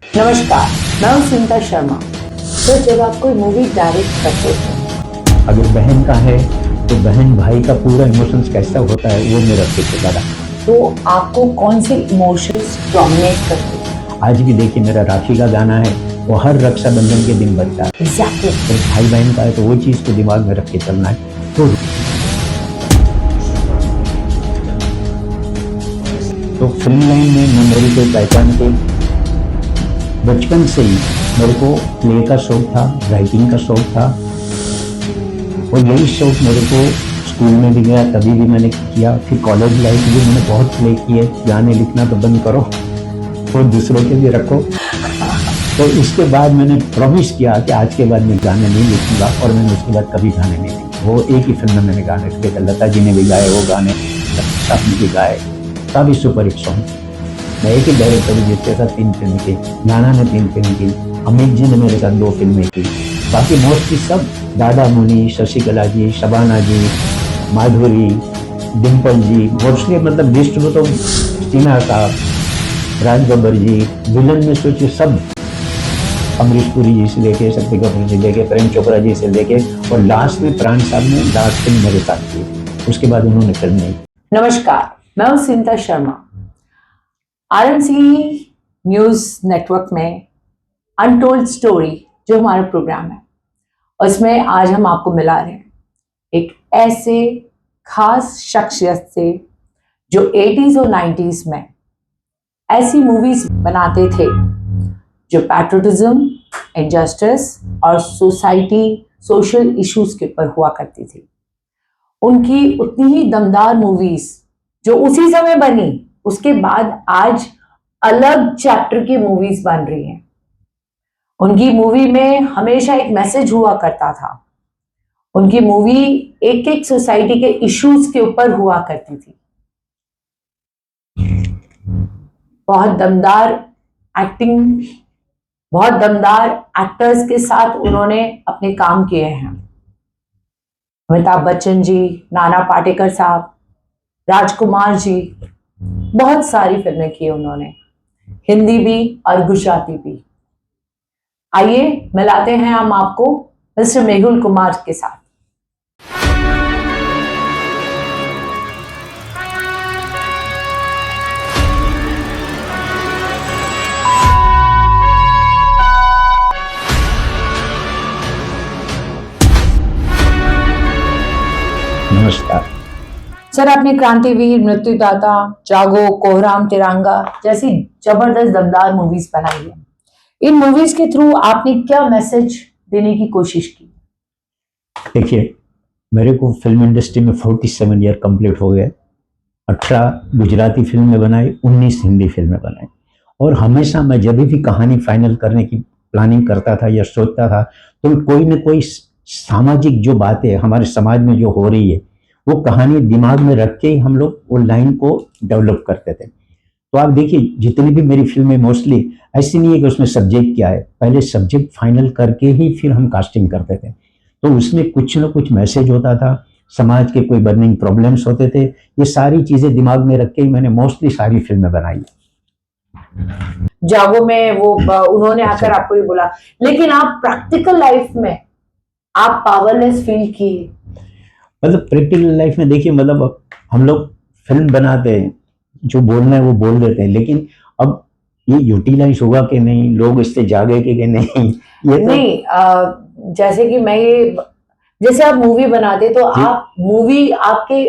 नमस्कार, मैं हूं सुनीता शर्मा। तो जब आप कोई मूवी डायरेक्ट करते हो, अगर बहन का है तो बहन भाई का पूरा इमोशंस कैसा होता है वो मेरा फिक्र लगा। तो आपको कौन से इमोशंस डोमिनेट करते हैं? आज भी देखिए मेरा राखी का गाना है, वो हर रक्षाबंधन के दिन बजता है। एग्जैक्टली। अगर भाई बहन का है तो वो चीज़ को दिमाग में रख के चलना है। तो फिल्म लाइन में मैं मेरी कोई पहचान थी, बचपन से ही मेरे को प्ले का शौक था, राइटिंग का शौक था, और यही शौक मेरे को स्कूल में भी गया तभी भी मैंने किया। फिर कॉलेज लाइफ में मैंने बहुत प्ले किए। गाने लिखना तो बंद करो और दूसरों के भी रखो। तो इसके बाद मैंने प्रॉमिस किया कि आज के बाद मैं गाने नहीं लिखूंगा, और मैंने उसके बाद कभी गाने नहीं लिखे। वो एक ही फिल्म में मैंने गाने लिखे थे, लता जी ने भी गाए वो गाने, शाफी भी गाए, काफी सुपर हिट सॉन्ग। मैं एक ही डायरेक्टर जिसके साथ 3 फिल्म की, नाना ने 3 फिल्म की, अमित जी ने मेरे साथ 2 फिल्में की। बाकी मोस्टली सब दादा मुनि, शशिकला जी, शबाना जी, माधुरी, डिम्पल जी, मोस्टली मतलब लिस्ट में तो टीना साहब, राज बब्बर जी, विलन में सोचिए सब, अमरीश पुरी जी से लेके, शक्ति कपूर जी लेके, प्रेम चोपड़ा जी से लेके, और लास्ट में प्राण साहब ने लास्ट फिल्म मेरे साथ की। उसके बाद उन्होंने फिल्म नहीं। नमस्कार, मैं हूं Sunita Sharma. RMC news network में अनटोल्ड स्टोरी जो हमारा प्रोग्राम है, उसमें आज हम आपको मिला रहे हैं एक ऐसे खास शख्सियत से जो 80s और 90s में ऐसी मूवीज बनाते थे जो पैट्रियटिज्म, इंजस्टिस और सोशल इश्यूज के ऊपर हुआ करती थी। उनकी उतनी ही दमदार मूवीज जो उसी समय बनी, उसके बाद आज अलग चैप्टर की मूवीज बन रही हैं। उनकी मूवी में हमेशा एक मैसेज हुआ करता था। उनकी मूवी एक एक सोसाइटी के इश्यूज के ऊपर हुआ करती थी। बहुत दमदार एक्टिंग, बहुत दमदार एक्टर्स के साथ उन्होंने अपने काम किए हैं। अमिताभ बच्चन जी, नाना पाटेकर साहब, राजकुमार जी, बहुत सारी फिल्में की उन्होंने, हिंदी भी और गुजराती भी। आइए मिलाते हैं हम आपको मिस्टर मेहुल कुमार के साथ। नमस्कार। सर, आपने क्रांतिवीर, मृत्युदाता, जागो, कोहराम, तिरंगा जैसी जबरदस्त दमदार मूवीज बनाई है। इन मूवीज के थ्रू आपने क्या मैसेज देने की कोशिश की? देखिए, मेरे को फिल्म इंडस्ट्री में 47 ईयर कंप्लीट हो गए। 18 गुजराती फिल्में बनाई, 19 हिंदी फिल्में बनाई, और हमेशा मैं जब भी कहानी फाइनल करने की प्लानिंग करता था या सोचता था, तो कोई न कोई सामाजिक जो बातें हमारे समाज में जो हो रही है वो कहानी दिमाग में रख के ही हम लोग वो लाइन को डेवलप करते थे। तो आप देखिए, जितनी भी मेरी फिल्में मोस्टली ऐसी नहीं है कि उसमें सब्जेक्ट क्या है, पहले सब्जेक्ट फाइनल करके ही फिर हम कास्टिंग करते थे। तो उसमें कुछ ना कुछ मैसेज होता था, समाज के कोई बर्निंग प्रॉब्लम्स होते थे, ये सारी चीजें दिमाग में रख के ही मैंने मोस्टली सारी फिल्में बनाई। जागो में वो उन्होंने आकर आपको ये बोला, लेकिन आप प्रैक्टिकल लाइफ में आप पावरलेस फील किए? मतलब प्रैक्टिकल लाइफ में देखिए, मतलब हम लोग फिल्म बनाते हैं, जो बोलना है वो बोल देते हैं, लेकिन अब ये यूटिलाइज होगा कि नहीं, लोग इससे जागे कि नहीं, ये तो नहीं, जैसे कि मैं ये, जैसे आप मूवी बनाते तो आप मूवी आपके,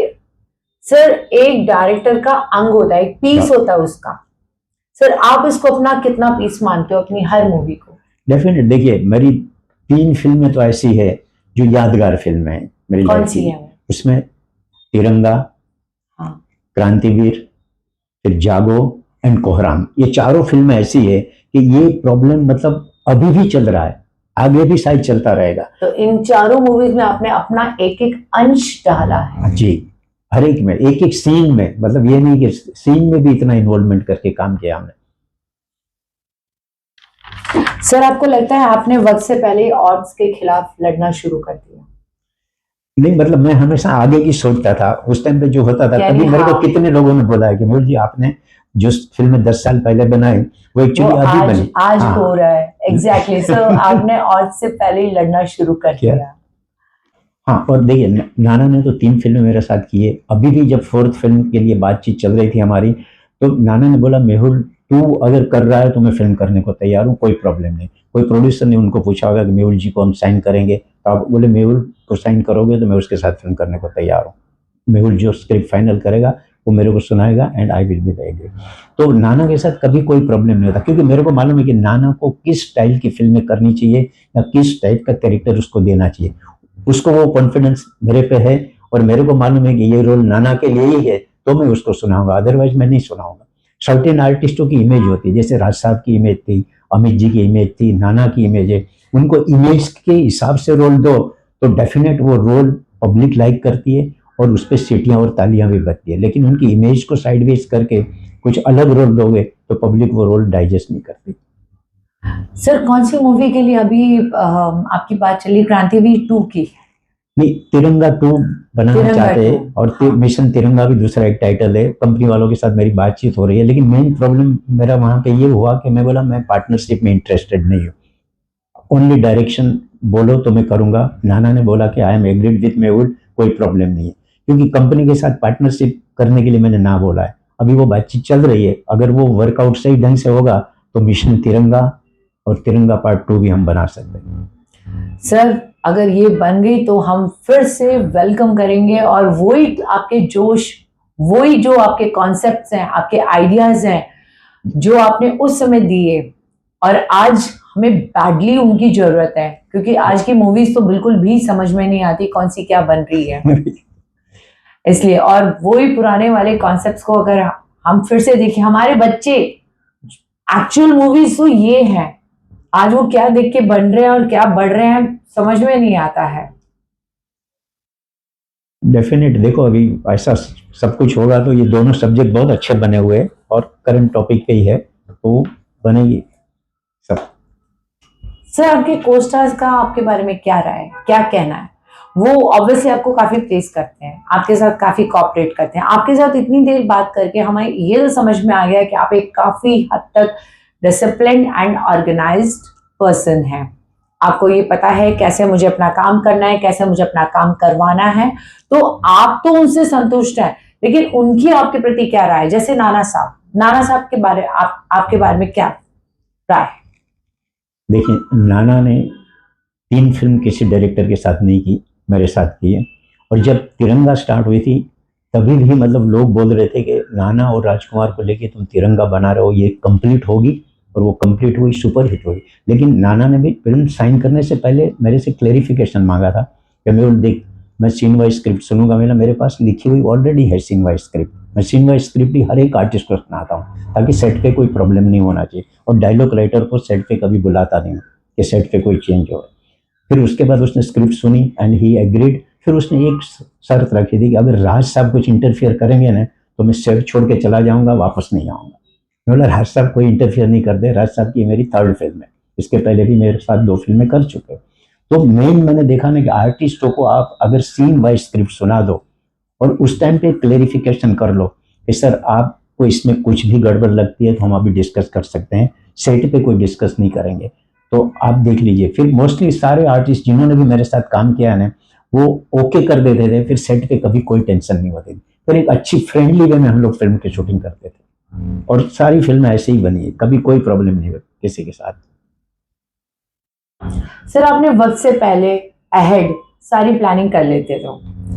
सर एक डायरेक्टर का अंग होता है, एक पीस होता है उसका। सर आप इसको अपना कितना पीस मानते हो अपनी हर मूवी को? डेफिनेट। देखिए, मेरी 3 फिल्में तो ऐसी है जो यादगार फिल्में हैं मेरी कौन लाइफ सी की। है वो? उसमें तिरंगा, हाँ। क्रांतिवीर, फिर जागो एंड कोहराम, ये चारों फिल्में ऐसी है कि ये प्रॉब्लम मतलब अभी भी चल रहा है, आगे भी शायद चलता रहेगा। तो इन चारों मूवीज में आपने अपना एक एक अंश डाला है। जी, हर एक में, एक एक सीन में, मतलब ये नहीं कि सीन में भी इतना इन्वॉल्वमेंट करके काम किया हमने। सर आपको लगता है आपने वक्त से पहले ऑड्स के खिलाफ लड़ना शुरू कर दिया? नहीं, मतलब मैं हमेशा आगे की सोचता था। उस टाइम पे जो होता था, यानी तभी मेरे को हाँ। कितने लोगों ने बोला है कि मोल जी आपने जो फिल्म 10 साल पहले बनाई वो एक्चुअली अभी आज बनी। आज हाँ। हो रहा है एग्जैक्टली। सो आपने और से पहले ही लड़ना शुरू कर क्या? दिया। हाँ, और देखिए नाना ने तो 3 फिल्में मेरे साथ की है। अभी भी जब 4th फिल्म के लिए बातचीत चल रही थी हमारी, तो नाना ने बोला मेहुल तू अगर कर रहा है तो मैं फिल्म करने को तैयार हूँ, कोई प्रॉब्लम नहीं। कोई प्रोड्यूसर ने उनको पूछा होगा कि मेहुल जी को हम साइन करेंगे, तो आप बोले मेहुल को साइन करोगे तो मैं उसके साथ फिल्म करने को तैयार हूँ। मेहुल जो स्क्रिप्ट फाइनल करेगा वो मेरे को सुनाएगा and I will be ready. तो नाना के साथ कभी कोई प्रॉब्लम नहीं होता, क्योंकि मेरे को मालूम है कि नाना को किस स्टाइल की फिल्में करनी चाहिए या किस टाइप का कैरेक्टर उसको देना चाहिए। उसको वो कॉन्फिडेंस मेरे पे है और मेरे को मालूम है कि ये रोल नाना के लिए ही है, तो मैं उसको सुनाऊंगा, अदरवाइज मैं नहीं सुनाऊंगा। सर्टेन आर्टिस्टों की इमेज होती है, जैसे राज साहब की इमेज थी, अमित जी की इमेज थी, नाना की इमेज है। उनको इमेज के हिसाब से रोल दो तो डेफिनेट वो रोल पब्लिक लाइक करती है और उस पर सीटियां और तालियां भी बजती है। लेकिन उनकी इमेज को साइडवेज करके कुछ अलग रोल दोगे तो पब्लिक वो रोल डाइजेस्ट नहीं करती। सर कौन सी मूवी के लिए अभी आपकी बात चली? क्रांतिवीर 2 की? नहीं, तिरंगा 2 बनाना तिरंगा चाहते हैं 2, और हाँ। मिशन तिरंगा भी दूसरा एक टाइटल है। कंपनी वालों के साथ मेरी बातचीत हो रही है, लेकिन मेन प्रॉब्लम मेरा वहां पे ये हुआ कि मैं बोला मैं पार्टनरशिप में इंटरेस्टेड नहीं हूँ, ओनली डायरेक्शन बोलो तो मैं करूंगा। नाना ने बोला कि I am agreed with Mehul, कोई प्रॉब्लम नहीं है, क्योंकि कंपनी के साथ पार्टनरशिप करने के लिए मैंने ना बोला है। अभी वो बातचीत चल रही है, अगर वो वर्कआउट सही ढंग से होगा तो मिशन तिरंगा और तिरंगा पार्ट 2 भी हम बना सकते हैं। सर अगर ये बन गई तो हम फिर से वेलकम करेंगे, और वही आपके जोश, वही जो आपके कॉन्सेप्ट्स हैं, आपके आइडियाज हैं जो आपने उस समय दिए, और आज हमें बैडली उनकी जरूरत है, क्योंकि आज की मूवीज तो बिल्कुल भी समझ में नहीं आती कौन सी क्या बन रही है। इसलिए, और वही पुराने वाले कॉन्सेप्ट्स को अगर हम फिर से देखें, हमारे बच्चे एक्चुअल मूवीज तो ये हैं, आज वो क्या देख के बन रहे हैं और क्या बढ़ रहे हैं समझ में नहीं आता है। डेफिनेट, देखो अभी ऐसा सब कुछ होगा तो ये दोनों सब्जेक्ट बहुत अच्छे बने हुए हैं और करंट टॉपिक पे ही है, तो बनेगी सब। सर आपके कोस्टार्स का आपके बारे में क्या राय है, क्या कहना है? वो ऑब्वियसली आपको काफी प्लेस करते हैं, आपके साथ काफी कोऑपरेट करते हैं। आपके साथ इतनी देर बात करके हमें ये तो समझ में आ गया कि आप एक काफी हद तक डिसिप्लिन एंड ऑर्गेनाइज्ड पर्सन हैं। आपको ये पता है कैसे मुझे अपना काम करना है, कैसे मुझे अपना काम करवाना है। तो आप तो उनसे संतुष्ट हैं, लेकिन उनकी आपके प्रति क्या राय है? जैसे नाना साहब के बारे आपके बारे में क्या राय है? देखिए, नाना ने 3 फिल्म किसी डायरेक्टर के साथ नहीं की, मेरे साथ की है। और जब तिरंगा स्टार्ट हुई थी तभी भी मतलब लोग बोल रहे थे कि नाना और राजकुमार को लेके तुम तिरंगा बना रहे हो, ये कंप्लीट होगी, और वो कंप्लीट हुई, सुपर हिट हुई। लेकिन नाना ने भी फिल्म साइन करने से पहले मेरे से क्लेरिफिकेशन मांगा था कि मैं देख, मैं सीन वाइज स्क्रिप्ट सुनूंगा, मेरे पास लिखी हुई ऑलरेडी है सीन वाइज स्क्रिप्ट। मैं सीन वाइज स्क्रिप्ट ही हर एक आर्टिस्ट को सुनाता हूँ ताकि सेट पे कोई प्रॉब्लम नहीं होना चाहिए, और डायलॉग राइटर को सेट पे कभी बुलाता नहीं हूँ कि सेट पे कोई चेंज हो। फिर उसके बाद उसने स्क्रिप्ट सुनी एंड ही एग्रीड। फिर उसने एक शर्त रखी थी कि अगर राज साहब कुछ इंटरफियर करेंगे ना तो मैं सेट छोड़ के चला जाऊंगा, वापस नहीं आऊंगा। मैं बोला राज साहब कोई इंटरफियर नहीं करते, राज साहब की मेरी 3rd फिल्म है, इसके पहले भी मेरे साथ 2 फिल्में कर चुके। तो मेन मैंने देखा ना कि आर्टिस्टों को आप अगर सीन वाइज स्क्रिप्ट सुना दो और उस टाइम पे क्लेरिफिकेशन कर लो कि सर आपको इसमें कुछ भी गड़बड़ लगती है तो हम अभी डिस्कस कर सकते हैं, सेट पे कोई डिस्कस नहीं करेंगे। तो आप देख लीजिए, फिर मोस्टली सारे आर्टिस्ट जिन्होंने भी मेरे साथ काम किया है वो ओके कर देते थे, फिर सेट पे कभी कोई टेंशन नहीं होती थी। फिर एक अच्छी फ्रेंडली वे में हम लोग फिल्म की शूटिंग करते थे, और सारी फिल्म ऐसे ही बनी है, कभी कोई प्रॉब्लम नहीं हुई किसी के साथ। सर आपने वक्त से पहले अहेड सारी प्लानिंग कर लेते थे,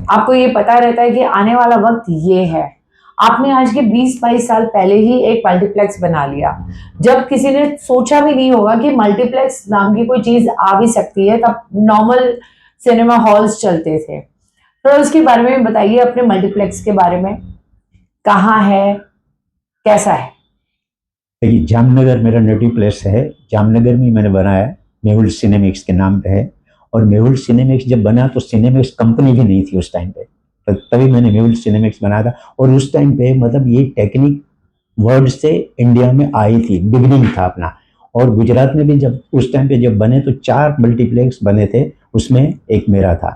आपको ये पता रहता है कि आने वाला वक्त ये है। आपने आज के 20-22 साल पहले ही एक मल्टीप्लेक्स बना लिया, जब किसी ने सोचा भी नहीं होगा कि मल्टीप्लेक्स नाम की कोई चीज आ भी सकती है। तब नॉर्मल सिनेमा हॉल्स चलते थे। तो उसके बारे में बताइए, अपने मल्टीप्लेक्स के बारे में, कहाँ है, कैसा है? देखिए, जामनगर मेरा नेटिव प्लेस है, जामनगर में मैंने बनाया है, मेहुल सिनेमिक्स के नाम पे है। और मेहुल सिनेमिक्स जब बना तो सिनेमिक्स कंपनी भी नहीं थी उस टाइम पे, तो तभी मैंने मेहुल सिनेमिक्स बनाया था। और उस टाइम पे मतलब ये टेक्निक वर्ड से इंडिया में आई थी, बिगिनिंग था अपना। और गुजरात में भी जब उस टाइम पे जब बने तो 4 मल्टीप्लेक्स बने थे, उसमें एक मेरा था।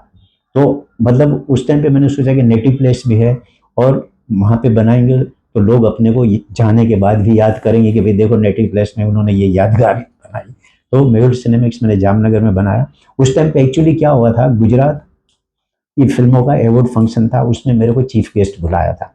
तो मतलब उस टाइम पे मैंने सोचा कि नेटिव प्लेस भी है और वहाँ पे बनाएंगे तो लोग अपने को जाने के बाद भी याद करेंगे कि भाई देखो नेटिव प्लेस में उन्होंने ये यादगार बनाई। तो मेहुल सिनेमिक्स मैंने जामनगर में बनाया। उस टाइम पे एक्चुअली क्या हुआ था, गुजरात की फिल्मों का अवार्ड फंक्शन था, उसमें मेरे को चीफ गेस्ट बुलाया था।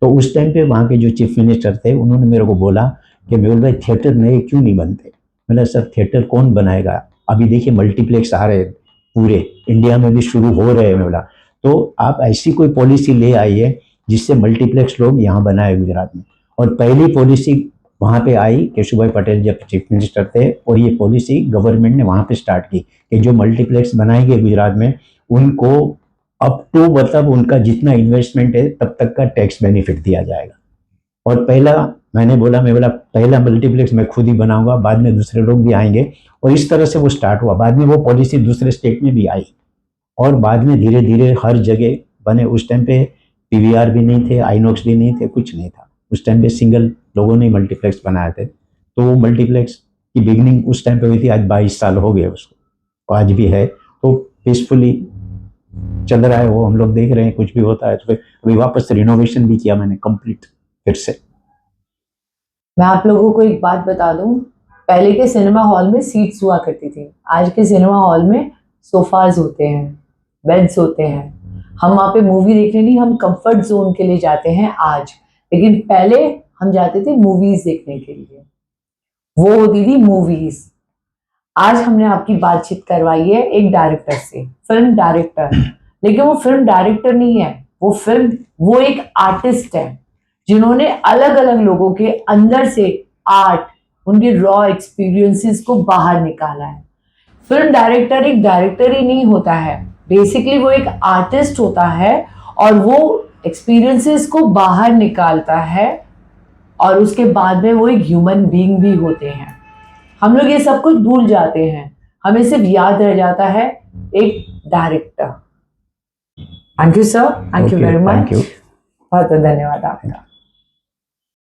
तो उस टाइम पे वहाँ के जो चीफ मिनिस्टर थे उन्होंने मेरे को बोला कि मेहुल भाई थिएटर नए क्यों नहीं बनते। मैंने सर थिएटर कौन बनाएगा, अभी देखिए मल्टीप्लेक्स आ रहे हैं, पूरे इंडिया में भी शुरू हो रहे हैं। बोला तो आप ऐसी कोई पॉलिसी ले आइए जिससे मल्टीप्लेक्स लोग यहाँ बनाए गुजरात में। और पहली पॉलिसी वहाँ पे आई केशुभाई पटेल जब चीफ मिनिस्टर थे, और ये पॉलिसी गवर्नमेंट ने वहाँ पे स्टार्ट की कि जो मल्टीप्लेक्स बनाएंगे गुजरात में उनको अप टू मतलब उनका जितना इन्वेस्टमेंट है तब तक का टैक्स बेनिफिट दिया जाएगा। और पहला मैं बोला पहला मल्टीप्लेक्स मैं खुद ही बनाऊंगा, बाद में दूसरे लोग भी आएंगे। और इस तरह से वो स्टार्ट हुआ। बाद में वो पॉलिसी दूसरे स्टेट में भी आई और बाद में धीरे धीरे हर जगह बने। उस टाइम पे पीवीआर भी नहीं थे, आइनॉक्स भी नहीं थे, कुछ नहीं था। उस टाइम पे सिंगल लोगों ने मल्टीप्लेक्स बनाए थे। तो वो मल्टीप्लेक्स की बिगनिंग उस टाइम पे हुई थी। आज 22 साल हो गए उसको, आज भी है। तो पीसफुली चल रहा है वो, हम लोग देख रहे हैं कुछ भी होता है। तो फिर अभी वापस रिनोवेशन भी किया मैंने कंप्लीट फिर से। मैं आप लोगों को एक बात बता दूं, पहले के सिनेमा हॉल में सीट्स हुआ करती थी, आज के सिनेमा हॉल में सोफाज होते हैं, बेड्स होते हैं। हम वहाँ पे मूवी देखने नहीं, हम कंफर्ट जोन के लिए जाते हैं आज, लेकिन पहले हम जाते थे मूवीज देखने के लिए, वो होती थी मूवीज। आज हमने आपकी बातचीत करवाई है एक डायरेक्टर से, फिल्म डायरेक्टर, लेकिन वो फिल्म डायरेक्टर नहीं है, वो एक आर्टिस्ट है जिन्होंने अलग अलग लोगों के अंदर से आर्ट, उनके रॉ एक्सपीरियंसेस को बाहर निकाला है। फिल्म डायरेक्टर एक डायरेक्टर ही नहीं होता है, बेसिकली वो एक आर्टिस्ट होता है और वो एक्सपीरियंसेस को बाहर निकालता है और उसके बाद में वो एक ह्यूमन बीइंग भी होते हैं। हम लोग ये सब कुछ भूल जाते हैं, हमें सिर्फ याद रह जाता है एक director. Thank you sir, thank you very much, बहुत बहुत धन्यवाद आपका।